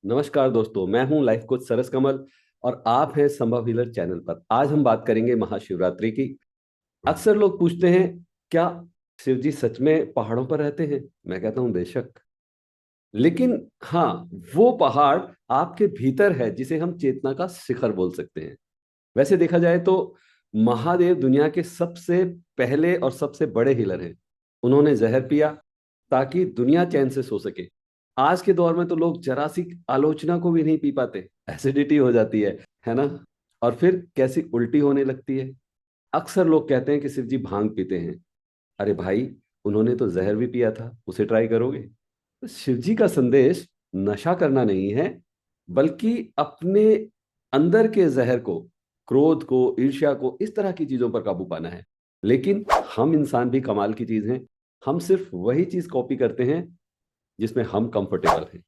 नमस्कार दोस्तों, मैं हूं लाइफ कोच सरस कमल और आप हैं संभव हीलर चैनल पर। आज हम बात करेंगे महाशिवरात्रि की। अक्सर लोग पूछते हैं, क्या शिव जी सच में पहाड़ों पर रहते हैं? मैं कहता हूं बेशक। लेकिन हाँ, वो पहाड़ आपके भीतर है जिसे हम चेतना का शिखर बोल सकते हैं। वैसे देखा जाए तो महादेव दुनिया के सबसे पहले और सबसे बड़े हीलर हैं। उन्होंने जहर पिया ताकि दुनिया चैन से सो सके। आज के दौर में तो लोग जरा सी आलोचना को भी नहीं पी पाते, एसिडिटी हो जाती है ना। और फिर कैसी उल्टी होने लगती है। अक्सर लोग कहते हैं कि शिव जी भांग पीते हैं। अरे भाई, उन्होंने तो जहर भी पिया था, उसे ट्राई करोगे? तो शिव जी का संदेश नशा करना नहीं है, बल्कि अपने अंदर के जहर को, क्रोध को, ईर्ष्या को, इस तरह की चीजों पर काबू पाना है। लेकिन हम इंसान भी कमाल की चीज हैं। हम सिर्फ वही चीज कॉपी करते हैं जिसमें हम कंफर्टेबल हैं।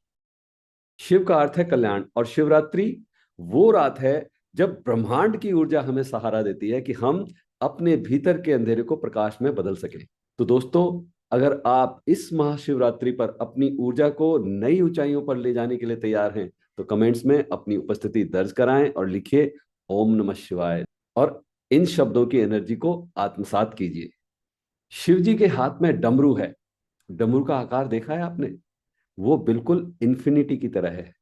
शिव का अर्थ है कल्याण, और शिवरात्रि वो रात है जब ब्रह्मांड की ऊर्जा हमें सहारा देती है कि हम अपने भीतर के अंधेरे को प्रकाश में बदल सकें। तो दोस्तों, अगर आप इस महाशिवरात्रि पर अपनी ऊर्जा को नई ऊंचाइयों पर ले जाने के लिए तैयार हैं, तो कमेंट्स में अपनी उपस्थिति दर्ज कराएं और लिखिए ओम नमः शिवाय, और इन शब्दों की एनर्जी को आत्मसात कीजिए। शिव जी के हाथ में डमरू है। डमरू का आकार देखा है आपने? वो बिल्कुल इन्फिनिटी की तरह है।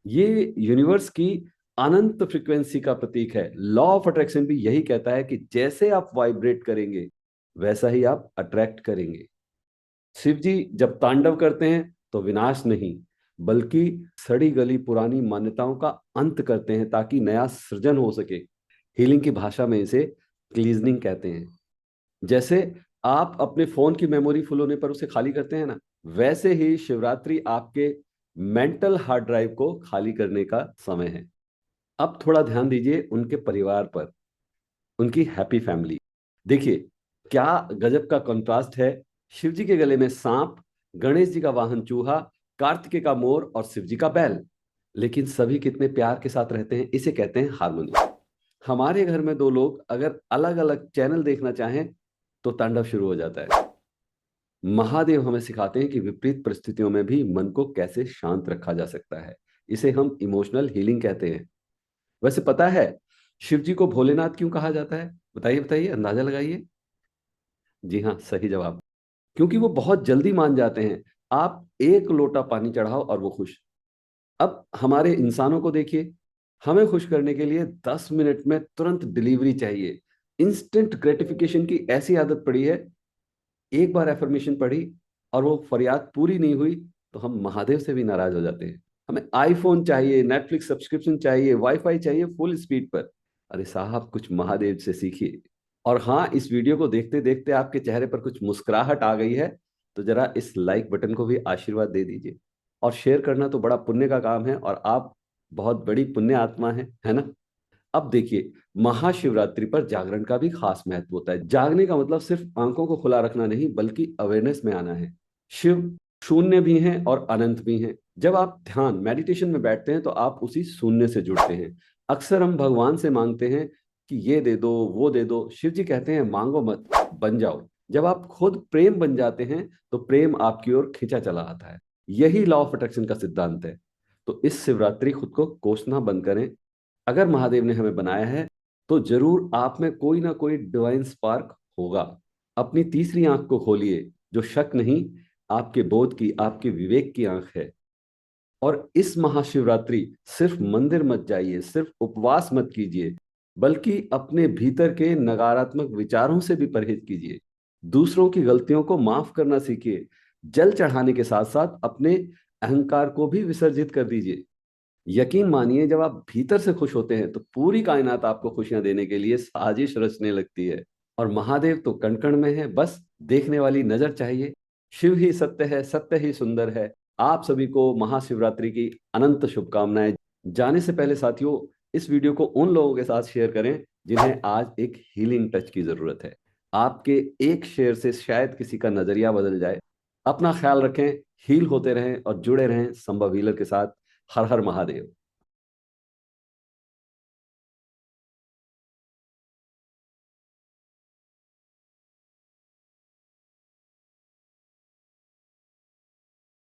ये यूनिवर्स की अनंत फ्रीक्वेंसी का प्रतीक है। लॉ ऑफ अट्रैक्शन भी यही कहता है कि जैसे आप वाइब्रेट करेंगे, वैसा ही आप अट्रैक्ट करेंगे। शिव जी जब तांडव करते हैं तो विनाश नहीं, बल्कि सड़ी गली पुरानी मान्यताओं का अंत करते हैं ताकि नया सृजन हो सके। हीलिंग की भाषा में इसे क्लीजनिंग कहते हैं। जैसे आप अपने फोन की मेमोरी फुल होने पर उसे खाली करते हैं ना, वैसे ही शिवरात्रि आपके मेंटल हार्ड ड्राइव को खाली करने का समय है। अब थोड़ा ध्यान दीजिए उनके परिवार पर, उनकी हैप्पी फैमिली। देखिए क्या गजब का कंट्रास्ट है। शिव जी के गले में सांप, गणेश जी का वाहन चूहा, कार्तिकेय का मोर और शिव जी का बैल। लेकिन सभी कितने प्यार के साथ रहते हैं, इसे कहते हैं हार्मोनी। हमारे घर में दो लोग अगर अलग अलग चैनल देखना चाहें तो तांडव शुरू हो जाता है। महादेव हमें सिखाते हैं कि विपरीत परिस्थितियों में भी मन को कैसे शांत रखा जा सकता है। इसे हम इमोशनल हीलिंग कहते हैं। वैसे पता है शिव जी को भोलेनाथ क्यों कहा जाता है? बताइए बताइए, अंदाजा लगाइए। जी हाँ, सही जवाब। क्योंकि वो बहुत जल्दी मान जाते हैं। आप एक लोटा पानी चढ़ाओ और वो खुश। अब हमारे इंसानों को देखिए, हमें खुश करने के लिए 10 मिनट में तुरंत डिलीवरी चाहिए। इंस्टेंट ग्रेटिफिकेशन की ऐसी आदत पड़ी है। एक बार एफर्मेशन पढ़ी और वो फरियाद पूरी नहीं हुई तो हम महादेव से भी नाराज हो जाते हैं। हमें आईफोन चाहिए, नेटफ्लिक्स सब्सक्रिप्शन चाहिए, वाईफाई चाहिए फुल स्पीड पर। अरे साहब, कुछ महादेव से सीखिए। और हाँ, इस वीडियो को देखते देखते आपके चेहरे पर कुछ मुस्कुराहट आ गई है तो जरा इस लाइक बटन को भी आशीर्वाद दे दीजिए। और शेयर करना तो बड़ा पुण्य का काम है, और आप बहुत बड़ी पुण्य आत्मा है ना। अब देखिए, महाशिवरात्रि पर जागरण का भी खास महत्व होता है। जागने का मतलब सिर्फ आंखों को खुला रखना नहीं, बल्कि अवेयरनेस में आना है। शिव शून्य भी हैं और अनंत भी हैं। जब आप ध्यान मेडिटेशन में बैठते हैं तो आप उसी शून्य से जुड़ते हैं। अक्सर हम भगवान से मांगते हैं कि ये दे दो, वो दे दो। शिव जी कहते हैं मांगो मत, बन जाओ। जब आप खुद प्रेम बन जाते हैं तो प्रेम आपकी ओर खिंचा चला आता है। यही लॉ ऑफ अट्रैक्शन का सिद्धांत है। तो इस शिवरात्रि खुद को कोसना बंद करें। अगर महादेव ने हमें बनाया है तो जरूर आप में कोई ना कोई डिवाइन स्पार्क होगा। अपनी तीसरी आंख को खोलिए, जो शक नहीं, आपके बोध की, आपके विवेक की आंख है। और इस महाशिवरात्रि सिर्फ मंदिर मत जाइए, सिर्फ उपवास मत कीजिए, बल्कि अपने भीतर के नकारात्मक विचारों से भी परहेज कीजिए। दूसरों की गलतियों को माफ करना सीखिए। जल चढ़ाने के साथ साथ अपने अहंकार को भी विसर्जित कर दीजिए। यकीन मानिए, जब आप भीतर से खुश होते हैं तो पूरी कायनात आपको खुशियां देने के लिए साजिश रचने लगती है। और महादेव तो कण कण में है, बस देखने वाली नजर चाहिए। शिव ही सत्य है, सत्य ही सुंदर है। आप सभी को महाशिवरात्रि की अनंत शुभकामनाएं। जाने से पहले साथियों, इस वीडियो को उन लोगों के साथ शेयर करें जिन्हें आज एक हीलिंग टच की जरूरत है। आपके एक शेयर से शायद किसी का नजरिया बदल जाए। अपना ख्याल रखें, हील होते रहें और जुड़े रहें संभव हीलर के साथ। हर हर महादेव।